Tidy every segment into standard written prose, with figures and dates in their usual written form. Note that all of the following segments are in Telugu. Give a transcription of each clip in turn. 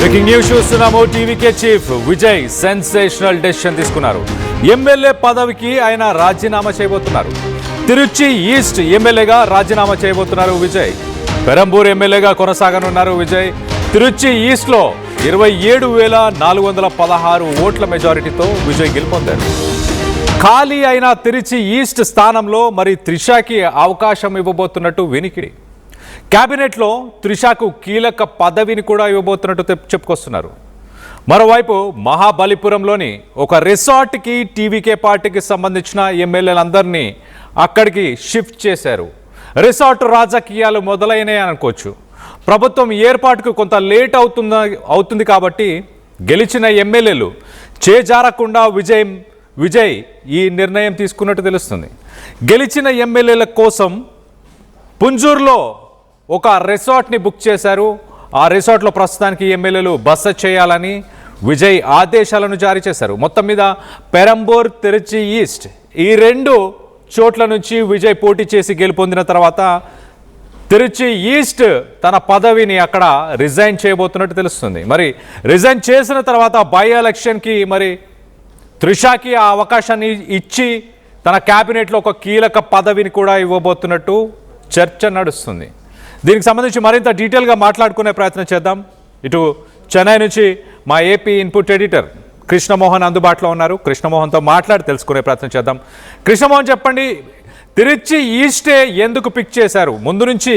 బ్రేకింగ్ న్యూస్ చూస్తున్నాము. TVK chief Vijay sensational decision తీసుకున్నారు. ఎమ్మెల్యే పదవికి ఆయన రాజీనామా చేయబోతున్నారు. తిరుచి ఈస్ట్ ఎమ్మెల్యేగా రాజీనామా చేయబోతున్నారు విజయ్. పెరంబూర్ ఎమ్మెల్యేగా కొనసాగనున్నారు విజయ్. తిరుచి ఈస్ట్లో 27,416 ఓట్ల మెజారిటీతో విజయ్ గెలుపొందారు. ఖాళీ అయిన తిరుచి ఈస్ట్ స్థానంలో మరి త్రిషాకి అవకాశం ఇవ్వబోతున్నట్టు వినికిడి. క్యాబినెట్లో త్రిషాకు కీలక పదవిని కూడా ఇవ్వబోతున్నట్టు చెప్పుకొస్తున్నారు. మరోవైపు మహాబలిపురంలోని ఒక రిసార్ట్కి టీవీకే పార్టీకి సంబంధించిన ఎమ్మెల్యేలందరినీ అక్కడికి షిఫ్ట్ చేశారు. రిసార్ట్ రాజకీయాలు మొదలైనాయి అనుకోవచ్చు. ప్రభుత్వం ఏర్పాటుకు కొంత లేట్ అవుతుంది కాబట్టి గెలిచిన ఎమ్మెల్యేలు చేజారకుండా విజయ్ ఈ నిర్ణయం తీసుకున్నట్టు తెలుస్తుంది. గెలిచిన ఎమ్మెల్యేల కోసం పుంజూరులో ఒక రిసార్ట్ని బుక్ చేశారు. ఆ రిసార్ట్లో ప్రస్తుతానికి ఎమ్మెల్యేలు బస చేయాలని విజయ్ ఆదేశాలను జారీ చేశారు. మొత్తం మీద పెరంబూర్, తిరుచి ఈస్ట్ ఈ రెండు చోట్ల నుంచి విజయ్ పోటీ చేసి గెలుపొందిన తర్వాత తిరుచి ఈస్ట్ తన పదవిని అక్కడ రిజైన్ చేయబోతున్నట్టు తెలుస్తుంది. మరి రిజైన్ చేసిన తర్వాత బై ఎలక్షన్కి మరి త్రిషాకి ఆ అవకాశాన్ని ఇచ్చి తన క్యాబినెట్లో ఒక కీలక పదవిని కూడా ఇవ్వబోతున్నట్టు చర్చ నడుస్తుంది. దీనికి సంబంధించి మరింత డీటెయిల్గా మాట్లాడుకునే ప్రయత్నం చేద్దాం. ఇటు చెన్నై నుంచి మా ఏపీ ఇన్పుట్ ఎడిటర్ కృష్ణమోహన్ అందుబాటులో ఉన్నారు. కృష్ణమోహన్తో మాట్లాడి తెలుసుకునే ప్రయత్నం చేద్దాం. కృష్ణమోహన్, చెప్పండి, తిరుచి ఈస్టే ఎందుకు పిక్ చేశారు? ముందు నుంచి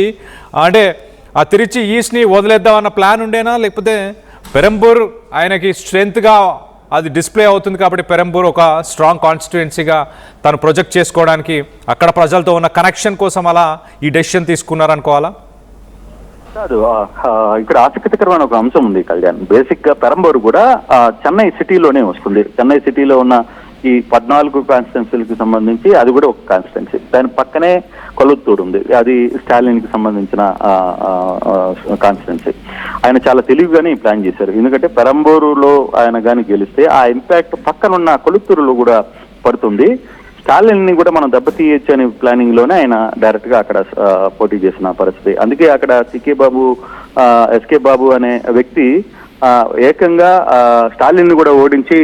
అంటే ఆ తిరుచి ఈస్ట్ని వదిలేద్దామన్న ప్లాన్ ఉండేనా, లేకపోతే పెరంబూర్ ఆయనకి స్ట్రెంగ్త్గా అది డిస్ప్లే అవుతుంది కాబట్టి పెరంబూర్ ఒక స్ట్రాంగ్ కాన్స్టిట్యుయెన్సీగా తను ప్రొజెక్ట్ చేసుకోవడానికి అక్కడ ప్రజలతో ఉన్న కనెక్షన్ కోసం అలా ఈ డెసిషన్ తీసుకున్నారనుకోవాలా? కాదు, ఇక్కడ ఆసక్తికరమైన ఒక అంశం ఉంది కళ్యాణ్. బేసిక్ గా పెరంబూర్ కూడా చెన్నై సిటీలోనే వస్తుంది. చెన్నై సిటీలో ఉన్న ఈ 14 కాన్స్టిట్యున్సీలకు సంబంధించి అది కూడా ఒక కాన్స్టిట్యున్సీ. దాని పక్కనే కొలుత్తూరు ఉంది, అది స్టాలిన్ కి సంబంధించిన కాన్స్టిట్యున్సీ. ఆయన చాలా తెలివిగానే ప్లాన్ చేశారు. ఎందుకంటే పెరంబూరులో ఆయన కానీ గెలిస్తే ఆ ఇంపాక్ట్ పక్కనున్న కొలుత్తూరులో కూడా పడుతుంది. స్టాలిన్ ని కూడా మనం దెబ్బతీయచ్చు అనే ప్లానింగ్ లోనే ఆయన డైరెక్ట్ గా అక్కడ పోటీ చేసిన పరిస్థితి. అందుకే అక్కడ ఎస్కే బాబు అనే వ్యక్తి ఏకంగా స్టాలిన్ ని కూడా ఓడించి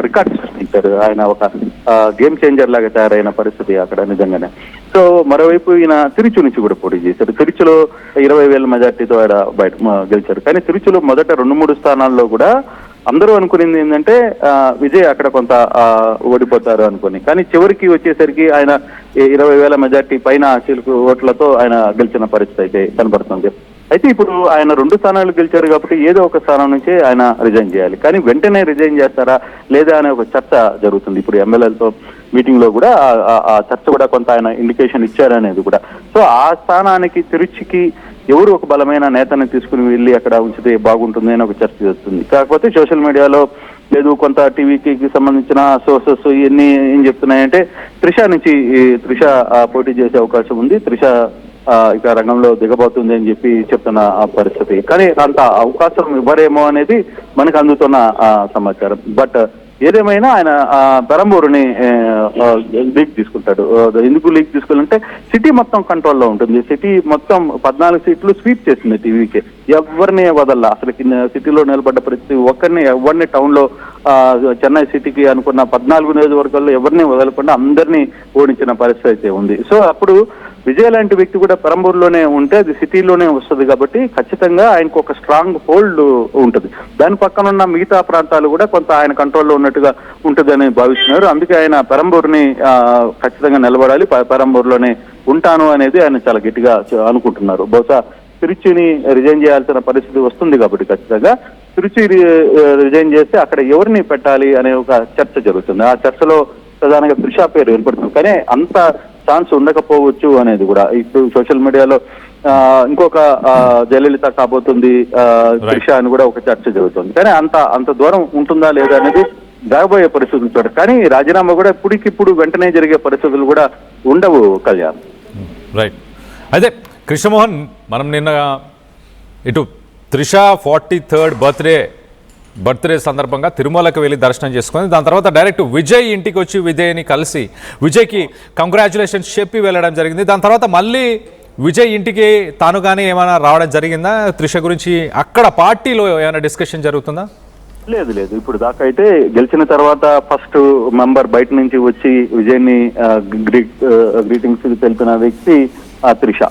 రికార్డ్ సృష్టించారు. ఆయన ఒక గేమ్ చేంజర్ లాగా తయారైన పరిస్థితి అక్కడ నిజంగానే. సో మరోవైపు ఈయన తిరుచి నుంచి కూడా పోటీ చేశారు. తిరుచిలో 20,000 మెజార్టీతో ఆయన బయట గెలిచారు. కానీ తిరుచిలో మొదట 2-3 స్థానాల్లో కూడా అందరూ అనుకునేది ఏంటంటే విజయ్ అక్కడ కొంత ఓడిపోతారు అనుకుని, కానీ చివరికి వచ్చేసరికి ఆయన 20,000 మెజార్టీ పైన చిలుకు ఓట్లతో ఆయన గెలిచిన పరిస్థితి అయితే కనబడుతుంది. అయితే ఇప్పుడు ఆయన 2 స్థానాలు గెలిచారు కాబట్టి ఏదో ఒక స్థానం నుంచి ఆయన రిజైన్ చేయాలి. కానీ వెంటనే రిజైన్ చేస్తారా లేదా అనే ఒక చర్చ జరుగుతుంది. ఇప్పుడు ఎమ్మెల్యేలతో మీటింగ్ లో కూడా ఆ చర్చ కూడా కొంత ఆయన ఇండికేషన్ ఇచ్చారనేది కూడా. సో ఆ స్థానానికి తిరుచికి ఎవరు ఒక బలమైన నేతని తీసుకుని వెళ్ళి అక్కడ ఉంచితే బాగుంటుంది అని ఒక చర్చ జరుగుతుంది. కాకపోతే సోషల్ మీడియాలో లేదు, కొంత టీవీకి సంబంధించిన సోర్సెస్ ఇవన్నీ ఏం చెప్తున్నాయంటే త్రిష పోటీ చేసే అవకాశం ఉంది, త్రిష ఇక రంగంలో దిగబోతుంది అని చెప్పి చెప్తున్న పరిస్థితి. కానీ అంత అవకాశం ఇవ్వరేమో అనేది మనకు అందుతున్న సమాచారం. బట్ ఏదేమైనా ఆయన పెరంబూరుని లీగ్ తీసుకుంటాడు. ఎందుకు లీగ్ తీసుకోవాలంటే సిటీ మొత్తం కంట్రోల్లో ఉంటుంది. సిటీ మొత్తం 14 సీట్లు స్వీప్ చేసింది టీవీకి. ఎవరిని వదల్లా, అసలు సిటీలో నిలబడ్డ పరిస్థితి ఎవరిని టౌన్ లో చెన్నై సిటీకి అనుకున్న 14 నియోజకవర్గాల్లో ఎవరిని వదలకుండా అందరినీ ఓడించిన పరిస్థితి అయితే ఉంది. సో అప్పుడు విజయ్ లాంటి వ్యక్తి కూడా పెరంబూరులోనే ఉంటే అది సిటీలోనే వస్తుంది కాబట్టి ఖచ్చితంగా ఆయనకు ఒక స్ట్రాంగ్ హోల్డ్ ఉంటుంది. దాని పక్కన ఉన్న మిగతా ప్రాంతాలు కూడా కొంత ఆయన కంట్రోల్లో ఉన్నట్టుగా ఉంటుందని భావిస్తున్నారు. అందుకే ఆయన పెరంబూరుని ఖచ్చితంగా నిలబడాలి, పెరంబూరులోనే ఉంటాను అనేది ఆయన చాలా గట్టిగా అనుకుంటున్నారు. బహుశా తిరుచిని రిజైన్ చేయాల్సిన పరిస్థితి వస్తుంది కాబట్టి ఖచ్చితంగా తిరుచి రిజైన్ చేస్తే అక్కడ ఎవరిని పెట్టాలి అనే ఒక చర్చ జరుగుతుంది. ఆ చర్చలో ప్రధానంగా త్రిషా పేరు ఏర్పడుతుంది. కానీ అంత ఛాన్స్ ఉండకపోవచ్చు అనేది కూడా ఇప్పుడు సోషల్ మీడియాలో ఇంకొక జయలలిత కాబోతుంది త్రిష అని కూడా ఒక చర్చ జరుగుతుంది. కానీ అంత దూరం ఉంటుందా లేదా అనేది జరగబోయే పరిస్థితులు చూడ. కానీ రాజీనామా కూడా ఇప్పటికిప్పుడు వెంటనే జరిగే పరిస్థితులు కూడా ఉండవు కళ్యాణ్. రైట్. అయితే కృష్ణమోహన్, మనం నిన్న ఇటు త్రిష 43rd బర్త్డే సందర్భంగా తిరుమలకు వెళ్ళి దర్శనం చేసుకొని దాని తర్వాత డైరెక్ట్ విజయ్ ఇంటికి వచ్చి విజయ్ని కలిసి విజయ్కి కంగ్రాచులేషన్స్ చెప్పి వెళ్ళడం జరిగింది. దాని తర్వాత మళ్ళీ విజయ్ ఇంటికి తాను కానీ ఏమైనా రావడం జరిగిందా? త్రిష గురించి అక్కడ పార్టీలో ఏమైనా డిస్కషన్ జరుగుతుందా? లేదు ఇప్పుడు దాకా అయితే గెలిచిన తర్వాత ఫస్ట్ మెంబర్ బయట నుంచి వచ్చి విజయ్ని గ్రీటింగ్స్ తెలిపిన వ్యక్తి త్రిష.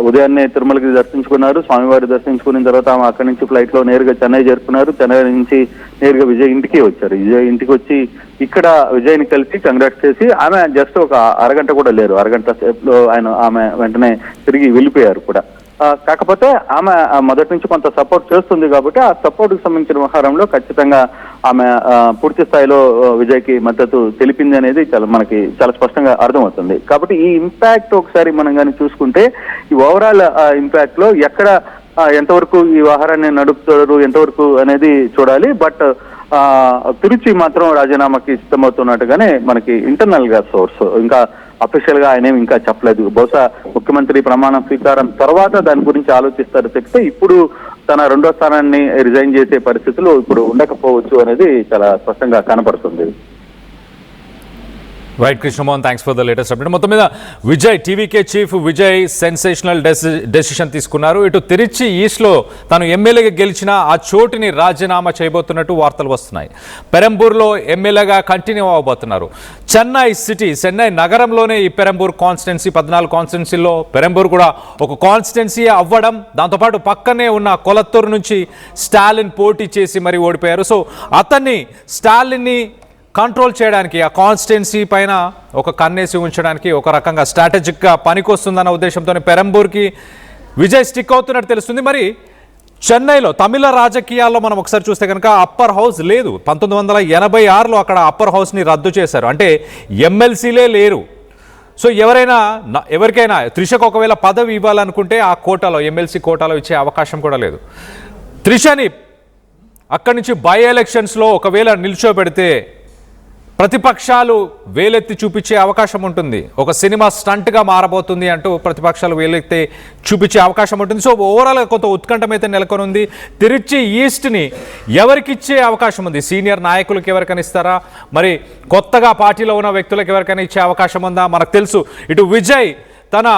ఉదయాన్నే తిరుమలకి దర్శించుకున్నారు, స్వామివారి దర్శించుకున్న తర్వాత ఆమె అక్కడి నుంచి ఫ్లైట్ లో నేరుగా చెన్నై చేరుకున్నారు. చెన్నై నుంచి నేరుగా విజయ్ ఇంటికి వచ్చారు. విజయ్ ఇంటికి వచ్చి ఇక్కడ విజయ్ని కలిసి కంగ్రాట్స్ చేసి ఆమె జస్ట్ ఒక అరగంట కూడా లేరు, అరగంట సేపులో ఆమె వెంటనే తిరిగి వెళ్ళిపోయారు కూడా. కాకపోతే ఆమె మొదటి నుంచి కొంత సపోర్ట్ చేస్తుంది కాబట్టి ఆ సపోర్ట్ కు సంబంధించిన వ్యవహారంలో ఖచ్చితంగా ఆమె పూర్తి స్థాయిలో విజయ్కి మద్దతు తెలిపింది అనేది మనకి చాలా స్పష్టంగా అర్థమవుతుంది. కాబట్టి ఈ ఇంపాక్ట్ ఒకసారి మనం కానీ చూసుకుంటే ఈ ఓవరాల్ ఇంపాక్ట్ లో ఎక్కడ ఎంతవరకు ఈ వ్యవహారాన్ని నడుపుతారు ఎంతవరకు అనేది చూడాలి. బట్ తిరుచి మాత్రం రాజీనామాకి సిద్ధమవుతున్నట్టుగానే మనకి ఇంటర్నల్ గా సోర్స్, ఇంకా అఫీషియల్ గా ఆయన ఇంకా చెప్పలేదు. బహుశా ముఖ్యమంత్రి ప్రమాణ స్వీకారం తర్వాత దాని గురించి ఆలోచిస్తారు చెప్తే ఇప్పుడు తన రెండో స్థానాన్ని రిజైన్ చేసే పరిస్థితులు ఇప్పుడు ఉండకపోవచ్చు అనేది చాలా స్పష్టంగా కనపడుతుంది. Right Krishnamohan, thanks for the latest update. మొత్తం మీద Vijay TVK chief Vijay sensational decision తీసుకున్నారు. ఇటు తిరుచి ఈస్ట్లో తాను ఎమ్మెల్యేగా గెలిచిన ఆ చోటుని రాజీనామా చేయబోతున్నట్టు వార్తలు వస్తున్నాయి. పెరంబూర్లో ఎమ్మెల్యేగా కంటిన్యూ అవ్వబోతున్నారు. చెన్నై నగరంలోనే ఈ పెరంబూర్ కాన్స్టిట్యున్సీ 14 కాన్స్టిట్యున్సీల్లో పెరంబూర్ కూడా ఒక కాన్స్టిట్యున్సీ అవ్వడం, దాంతోపాటు పక్కనే ఉన్న కొలత్తూరు నుంచి స్టాలిన్ పోటీ చేసి మరి ఓడిపోయారు. సో అతన్ని స్టాలిన్ని కంట్రోల్ చేయడానికి ఆ కాన్స్టిట్యున్సీ పైన ఒక కన్నేసి ఉంచడానికి ఒక రకంగా స్ట్రాటజిక్గా పనికొస్తుందన్న ఉద్దేశంతో పెరంబూర్కి విజయ్ స్టిక్ అవుతున్నట్టు తెలుస్తుంది. మరి చెన్నైలో తమిళ రాజకీయాల్లో మనం ఒకసారి చూస్తే కనుక అప్పర్ హౌస్ లేదు. 1986లో అక్కడ అప్పర్ హౌస్ని రద్దు చేశారు, అంటే ఎమ్మెల్సీలే లేరు. సో ఎవరికైనా త్రిషకు ఒకవేళ పదవి ఇవ్వాలనుకుంటే ఆ కోటాలో ఎమ్మెల్సీ కోటాలో ఇచ్చే అవకాశం కూడా లేదు. త్రిషని అక్కడి నుంచి బై ఎలక్షన్స్లో ఒకవేళ నిల్చోబెడితే ప్రతిపక్షాలు వేలెత్తి చూపించే అవకాశం ఉంటుంది. ఒక సినిమా స్టంట్గా మారబోతుంది అంటూ ప్రతిపక్షాలు వేలెత్తి చూపించే అవకాశం ఉంటుంది. సో ఓవరాల్గా కొంత ఉత్కంఠం అయితే నెలకొని ఉంది. తిరుచి ఈస్ట్ని ఎవరికిచ్చే అవకాశం ఉంది? సీనియర్ నాయకులకు ఎవరికైనా ఇస్తారా? మరి కొత్తగా పార్టీలో ఉన్న వ్యక్తులకు ఎవరికైనా ఇచ్చే అవకాశం ఉందా? మనకు తెలుసు ఇటు విజయ్ తన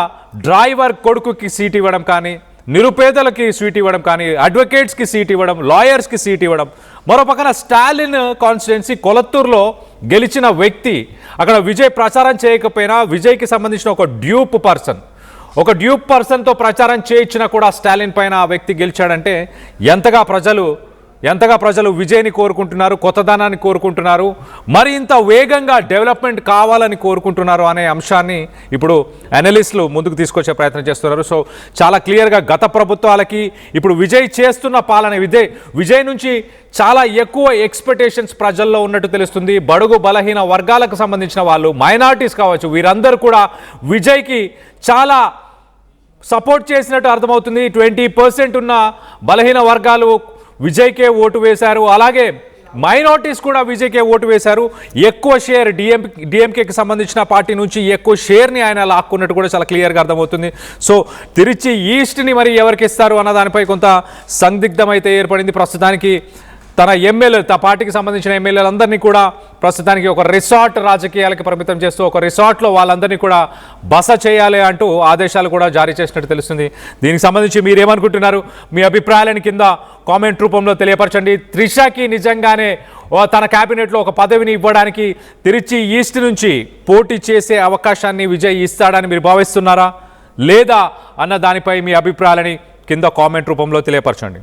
డ్రైవర్ కొడుకుకి సీట్ ఇవ్వడం కానీ, నిరుపేదలకి సీట్ ఇవ్వడం కానీ, అడ్వకేట్స్కి సీట్ ఇవ్వడం, లాయర్స్కి సీట్ ఇవ్వడం. మరో పక్కన స్టాలిన్ కాన్స్టిట్యున్సీ కొలత్తూరులో గెలిచిన వ్యక్తి, అక్కడ విజయ్ ప్రచారం చేయకపోయినా విజయ్కి సంబంధించిన ఒక డ్యూప్ పర్సన్తో ప్రచారం చేయించినా కూడా స్టాలిన్ పైన ఆ వ్యక్తి గెలిచాడంటే ఎంతగా ప్రజలు విజయ్ని కోరుకుంటున్నారు, కొత్తదనాన్ని కోరుకుంటున్నారు, మరింత వేగంగా డెవలప్మెంట్ కావాలని కోరుకుంటున్నారు అనే అంశాన్ని ఇప్పుడు అనలిస్టులు ముందుకు తీసుకొచ్చే ప్రయత్నం చేస్తున్నారు. సో చాలా క్లియర్గా గత ప్రభుత్వాలకి ఇప్పుడు విజయ్ చేస్తున్న పాలన, విజయ్ నుంచి చాలా ఎక్కువ ఎక్స్పెక్టేషన్స్ ప్రజల్లో ఉన్నట్టు తెలుస్తుంది. బడుగు బలహీన వర్గాలకు సంబంధించిన వాళ్ళు, మైనారిటీస్ కావచ్చు, వీరందరూ కూడా విజయ్కి చాలా సపోర్ట్ చేసినట్టు అర్థమవుతుంది. 20% ఉన్న బలహీన వర్గాలు విజయ్కే ఓటు వేశారు, అలాగే మైనారిటీస్ కూడా విజయ్కే ఓటు వేశారు. ఎక్కువ షేర్ డిఎంకేకి సంబంధించిన పార్టీ నుంచి ఎక్కువ షేర్ని ఆయన లాక్కున్నట్టు కూడా చాలా క్లియర్గా అర్థమవుతుంది. సో తిరుచి ఈస్ట్ని మరి ఎవరికి ఇస్తారు అన్న దానిపై కొంత సందిగ్ధం అయితే ఏర్పడింది. ప్రస్తుతానికి తన పార్టీకి సంబంధించిన ఎమ్మెల్యేలందరినీ కూడా ప్రస్తుతానికి ఒక రిసార్ట్ రాజకీయాలకి పరిమితం చేస్తూ ఒక రిసార్ట్లో వాళ్ళందరినీ కూడా బస చేయాలి అంటూ ఆదేశాలు కూడా జారీ చేసినట్టు తెలుస్తుంది. దీనికి సంబంధించి మీరేమనుకుంటున్నారు? మీ అభిప్రాయాలను కింద కామెంట్ రూపంలో తెలియపరచండి. త్రిషకి నిజంగానే తన క్యాబినెట్లో ఒక పదవిని ఇవ్వడానికి తిరుచి ఈస్ట్ నుంచి పోటీ చేసే అవకాశాన్ని విజయ్ ఇస్తాడని మీరు భావిస్తున్నారా లేదా అన్న దానిపై మీ అభిప్రాయాలని కింద కామెంట్ రూపంలో తెలియపరచండి.